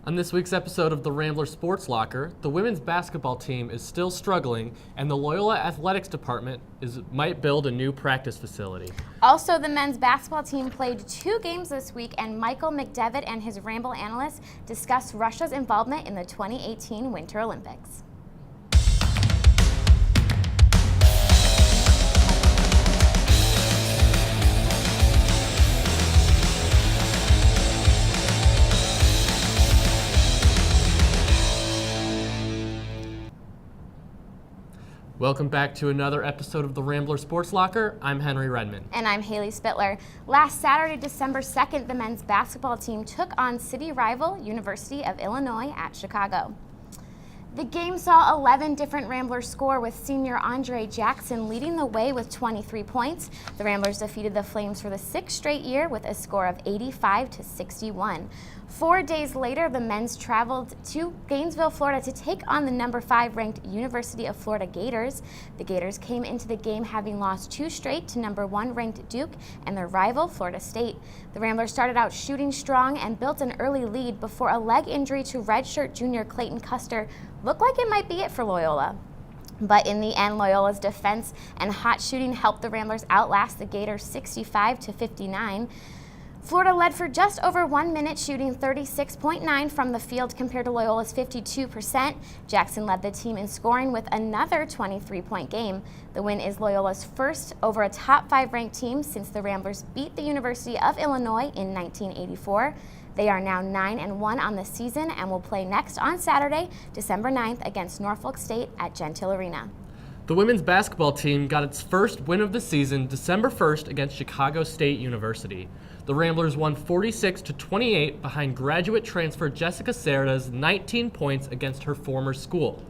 On this week's episode of the Rambler Sports Locker, the women's basketball team is still struggling, and the Loyola Athletics Department might build a new practice facility. Also, the men's basketball team played 2 games this week, and Michael McDevitt and his Ramble analysts discussed Russia's involvement in the 2018 Winter Olympics. Welcome back to another episode of the Rambler Sports Locker. I'm Henry Redmond. And I'm Haley Spittler. Last Saturday, December 2nd, the men's basketball team took on city rival University of Illinois at Chicago. The game saw 11 different Ramblers score, with senior Andre Jackson leading the way with 23 points. The Ramblers defeated the Flames for the 6th straight year with a score of 85-61. 4 days later, the men's traveled to Gainesville, Florida to take on the number 5 ranked University of Florida Gators. The Gators came into the game having lost 2 straight to number 1 ranked Duke and their rival Florida State. The Ramblers started out shooting strong and built an early lead before a leg injury to redshirt junior Clayton Custer looked like it might be it for Loyola. But in the end, Loyola's defense and hot shooting helped the Ramblers outlast the Gators 65-59. Florida led for just over 1 minute, shooting 36.9% from the field compared to Loyola's 52%. Jackson led the team in scoring with another 23-point game. The win is Loyola's first over a top 5 ranked team since the Ramblers beat the University of Illinois in 1984. They are now 9-1 on the season and will play next on Saturday, December 9th against Norfolk State at Gentile Arena. The women's basketball team got its first win of the season December 1st against Chicago State University. The Ramblers won 46-28 behind graduate transfer Jessica Cerda's 19 points against her former school.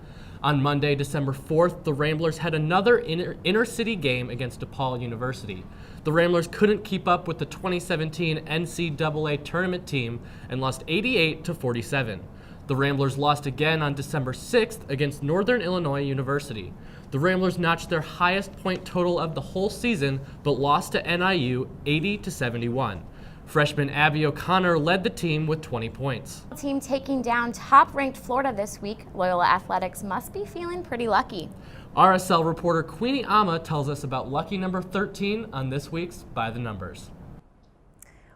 On Monday, December 4th, the Ramblers had another inter-city game against DePaul University. The Ramblers couldn't keep up with the 2017 NCAA tournament team and lost 88-47. The Ramblers lost again on December 6th against Northern Illinois University. The Ramblers notched their highest point total of the whole season, but lost to NIU 80-71. Freshman Abby O'Connor led the team with 20 points. Team taking down top-ranked Florida this week, Loyola Athletics must be feeling pretty lucky. RSL reporter Queenie Ama tells us about lucky number 13 on this week's By the Numbers.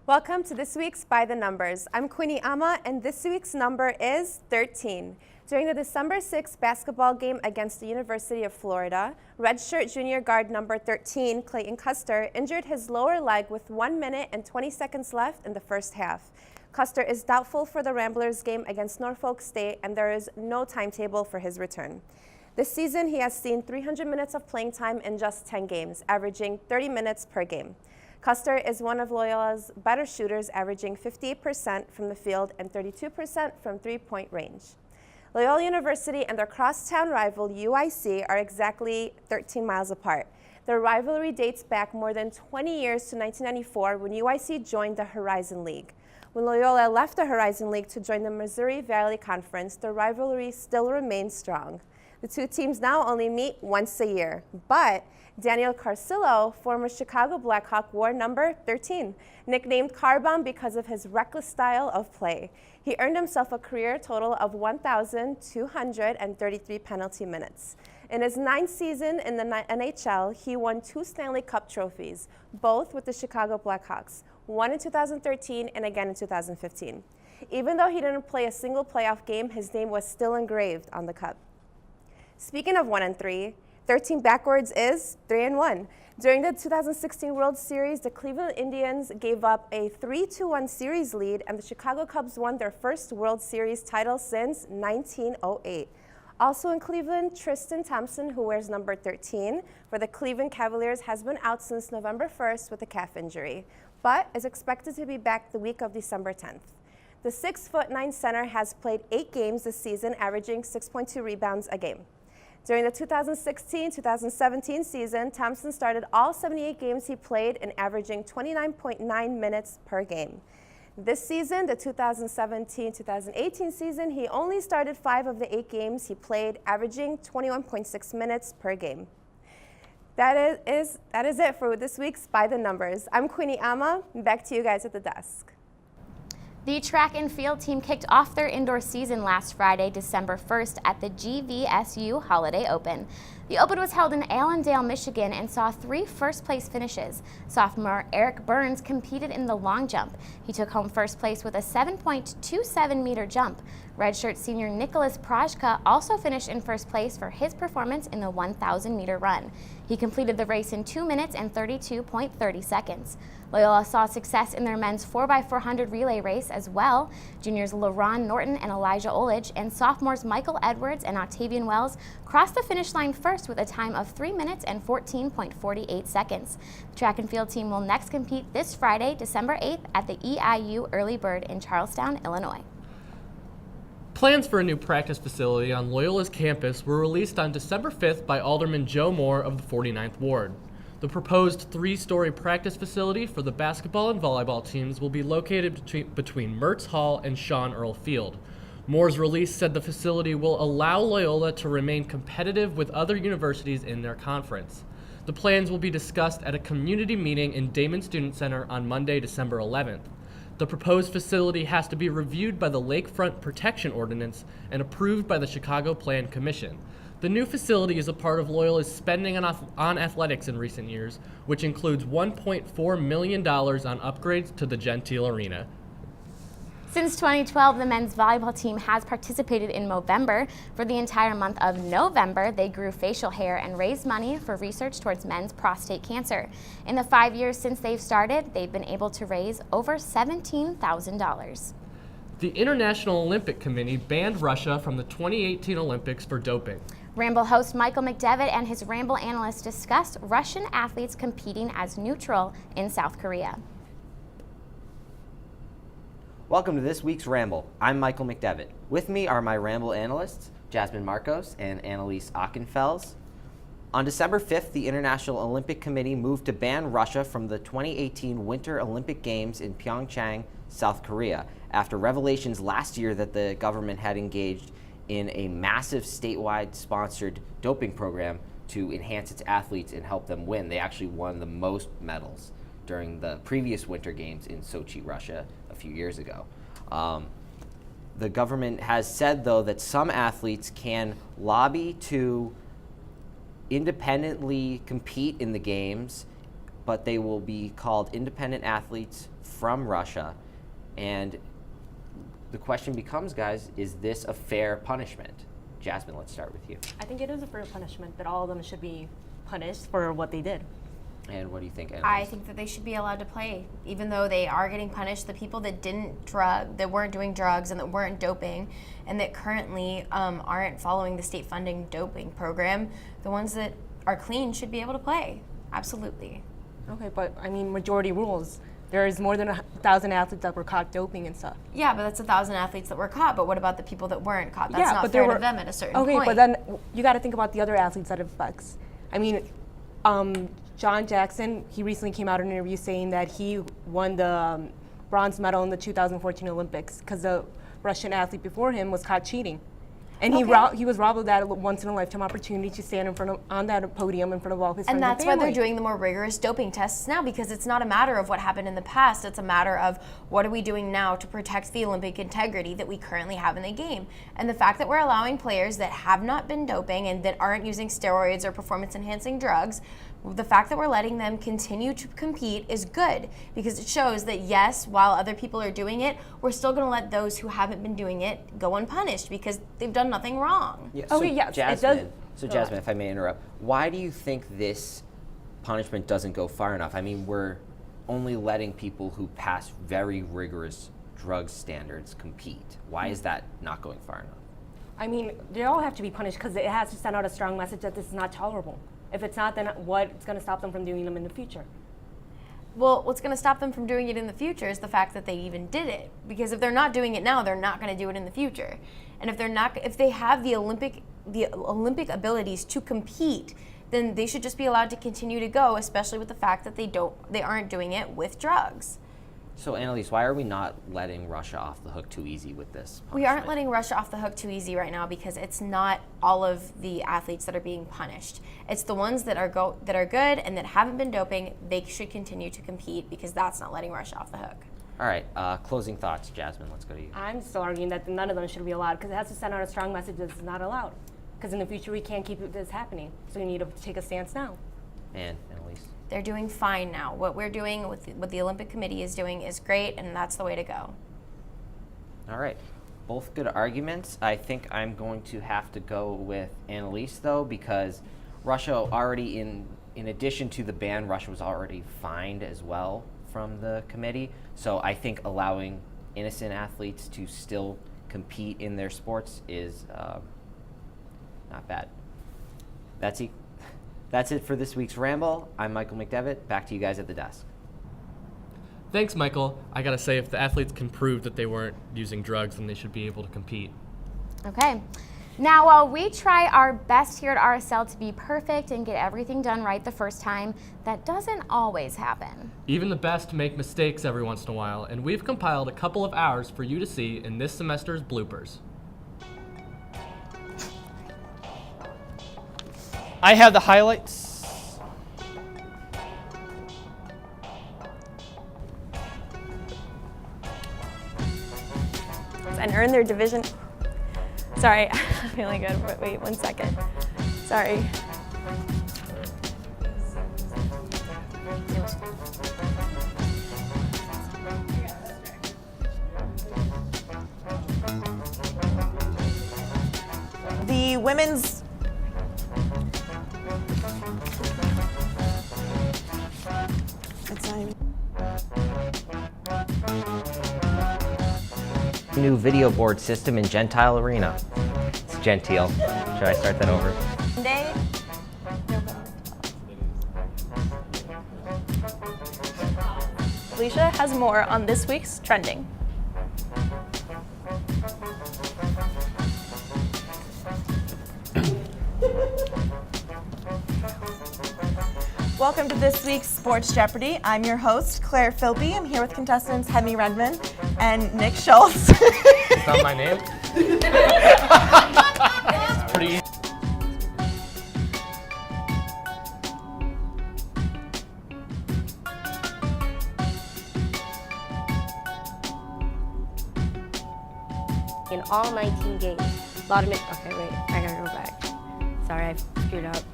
Welcome to this week's By the Numbers. I'm Queenie Ama, and this week's number is 13. During the December 6th basketball game against the University of Florida, redshirt junior guard number 13, Clayton Custer, injured his lower leg with 1 minute and 20 seconds left in the first half. Custer is doubtful for the Ramblers game against Norfolk State, and there is no timetable for his return. This season, he has seen 300 minutes of playing time in just 10 games, averaging 30 minutes per game. Custer is one of Loyola's better shooters, averaging 58% from the field and 32% from three-point range. Loyola University and their crosstown rival UIC are exactly 13 miles apart. Their rivalry dates back more than 20 years to 1994 when UIC joined the Horizon League. When Loyola left the Horizon League to join the Missouri Valley Conference, the rivalry still remains strong. The two teams now only meet once a year, but Daniel Carcillo, former Chicago Blackhawk, wore number 13, nicknamed Carbomb because of his reckless style of play. He earned himself a career total of 1,233 penalty minutes. In his 9th season in the NHL, he won 2 Stanley Cup trophies, both with the Chicago Blackhawks, one in 2013 and again in 2015. Even though he didn't play a single playoff game, his name was still engraved on the cup. Speaking of 1 and 3, 13 backwards is 3 and 1. During the 2016 World Series, the Cleveland Indians gave up a 3-1 series lead, and the Chicago Cubs won their first World Series title since 1908. Also in Cleveland, Tristan Thompson, who wears number 13 for the Cleveland Cavaliers, has been out since November 1st with a calf injury, but is expected to be back the week of December 10th. The 6'9" center has played 8 games this season, averaging 6.2 rebounds a game. During the 2016-2017 season, Thompson started all 78 games he played and averaging 29.9 minutes per game. This season, the 2017-2018 season, he only started 5 of the 8 games he played, averaging 21.6 minutes per game. That is it for this week's By the Numbers. I'm Queenie Ama. Back to you guys at the desk. The track and field team kicked off their indoor season last Friday, December 1st at the GVSU Holiday Open. The Open was held in Allendale, Michigan, and saw 3 first-place finishes. Sophomore Eric Burns competed in the long jump. He took home first place with a 7.27-meter jump. Redshirt senior Nicholas Prajka also finished in first place for his performance in the 1,000-meter run. He completed the race in 2 minutes and 32.30 seconds. Loyola saw success in their men's 4x400 relay race as well. Juniors LaRon Norton and Elijah Olich and sophomores Michael Edwards and Octavian Wells crossed the finish line first with a time of 3 minutes and 14.48 seconds. The track and field team will next compete this Friday, December 8th at the EIU Early Bird in Charlestown, Illinois. Plans for a new practice facility on Loyola's campus were released on December 5th by Alderman Joe Moore of the 49th Ward. The proposed 3-story practice facility for the basketball and volleyball teams will be located between Mertz Hall and Sean Earl Field. Moore's release said the facility will allow Loyola to remain competitive with other universities in their conference. The plans will be discussed at a community meeting in Damon Student Center on Monday, December 11th. The proposed facility has to be reviewed by the Lakefront Protection Ordinance and approved by the Chicago Plan Commission. The new facility is a part of Loyola's spending on athletics in recent years, which includes $1.4 million on upgrades to the Gentile Arena. Since 2012, the men's volleyball team has participated in Movember. For the entire month of November, they grew facial hair and raised money for research towards men's prostate cancer. In the 5 years since they've started, they've been able to raise over $17,000. The International Olympic Committee banned Russia from the 2018 Olympics for doping. Ramble host Michael McDevitt and his Ramble analyst discussed Russian athletes competing as neutral in South Korea. Welcome to this week's Ramble. I'm Michael McDevitt. With me are my Ramble analysts, Jasmine Marcos and Annalise Ockenfels. On December 5th, the International Olympic Committee moved to ban Russia from the 2018 Winter Olympic Games in Pyeongchang, South Korea, after revelations last year that the government had engaged in a massive statewide sponsored doping program to enhance its athletes and help them win. They actually won the most medals during the previous Winter Games in Sochi, Russia, a few years ago. The government has said, though, that some athletes can lobby to independently compete in the games, but they will be called independent athletes from Russia. And the question becomes, guys, is this a fair punishment? Jasmine, let's start with you. I think it is a fair punishment that all of them should be punished for what they did. And what do you think, Annalise? I think that they should be allowed to play, even though they are getting punished. The people that that weren't doing drugs and that weren't doping, and that currently aren't following the state funding doping program, the ones that are clean should be able to play. Absolutely. Okay, but I mean, majority rules. There's more than 1,000 athletes that were caught doping and stuff. Yeah, but that's 1,000 athletes that were caught. But what about the people that weren't caught? That's not fair to them at a certain point. Okay, but then you got to think about the other athletes that it affects. I mean, John Jackson, he recently came out in an interview saying that he won the bronze medal in the 2014 Olympics because the Russian athlete before him was caught cheating. And he was robbed of that once-in-a-lifetime opportunity to stand on that podium in front of all his friends And that's why family. they're doing the more rigorous doping tests now, because it's not a matter of what happened in the past. It's a matter of what are we doing now to protect the Olympic integrity that we currently have in the game. And the fact that we're allowing players that have not been doping and that aren't using steroids or performance-enhancing drugs, the fact that we're letting them continue to compete is good, because it shows that, yes, while other people are doing it, we're still going to let those who haven't been doing it go unpunished because they've done nothing wrong. Yeah, Okay, yes, it does. Jasmine, if I may interrupt, why do you think this punishment doesn't go far enough? I mean, we're only letting people who pass very rigorous drug standards compete. Why is that not going far enough? I mean, they all have to be punished because it has to send out a strong message that this is not tolerable. If it's not, then what's going to stop them from doing them in the future? Well, what's going to stop them from doing it in the future is the fact that they even did it. Because if they're not doing it now, they're not going to do it in the future. And if they have the Olympic abilities to compete, then they should just be allowed to continue to go, especially with the fact that they aren't doing it with drugs. So, Annalise, why are we not letting Russia off the hook too easy with this punishment? We aren't letting Russia off the hook too easy right now because it's not all of the athletes that are being punished. It's the ones that are good and that haven't been doping. They should continue to compete because that's not letting Russia off the hook. All right, closing thoughts. Jasmine, let's go to you. I'm still arguing that none of them should be allowed because it has to send out a strong message that it's not allowed. Because in the future, we can't keep this happening. So we need to take a stance now. And Annalise. They're doing fine now. What we're doing, what the Olympic Committee is doing is great, and that's the way to go. All right. Both good arguments. I think I'm going to have to go with Annalise, though, because Russia already, in addition to the ban, Russia was already fined as well from the committee. So I think allowing innocent athletes to still compete in their sports is not bad. That's it for this week's Ramble. I'm Michael McDevitt. Back to you guys at the desk. Thanks, Michael. I gotta say, if the athletes can prove that they weren't using drugs, then they should be able to compete. Okay. Now, while we try our best here at RSL to be perfect and get everything done right the first time, that doesn't always happen. Even the best make mistakes every once in a while, and we've compiled a couple of hours for you to see in this semester's bloopers. I have the highlights. And earn their division. Sorry, I'm feeling good. Wait 1 second. Sorry. The women's New video board system in Gentile Arena. It's genteel. Should I start that over? Monday. Alicia has more on this week's trending. Welcome to this week's Sports Jeopardy. I'm your host, Claire Philby. I'm here with contestants Hemi Redmond and Nick Schultz. It's not my name. It's pretty. In all 19 games. A lot of it. Okay, wait, I gotta go back. Sorry, I screwed up.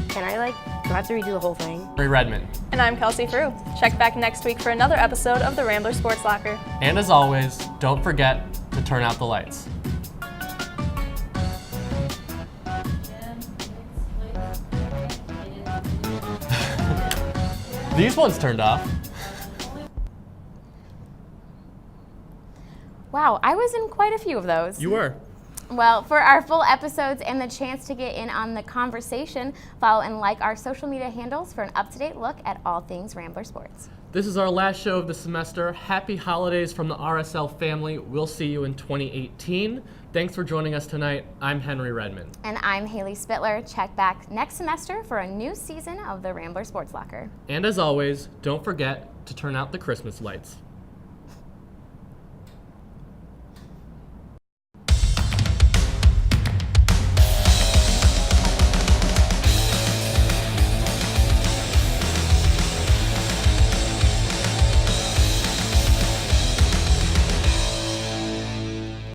Can I do I have to redo the whole thing? Henry Redmond. And I'm Kelsey Frew. Check back next week for another episode of the Rambler Sports Locker. And as always, don't forget to turn out the lights. These ones turned off. Wow, I was in quite a few of those. You were. Well, for our full episodes and the chance to get in on the conversation, follow and like our social media handles for an up-to-date look at all things Rambler Sports. This is our last show of the semester. Happy holidays from the RSL family. We'll see you in 2018. Thanks for joining us tonight. I'm Henry Redmond. And I'm Haley Spittler. Check back next semester for a new season of the Rambler Sports Locker. And as always, don't forget to turn out the Christmas lights.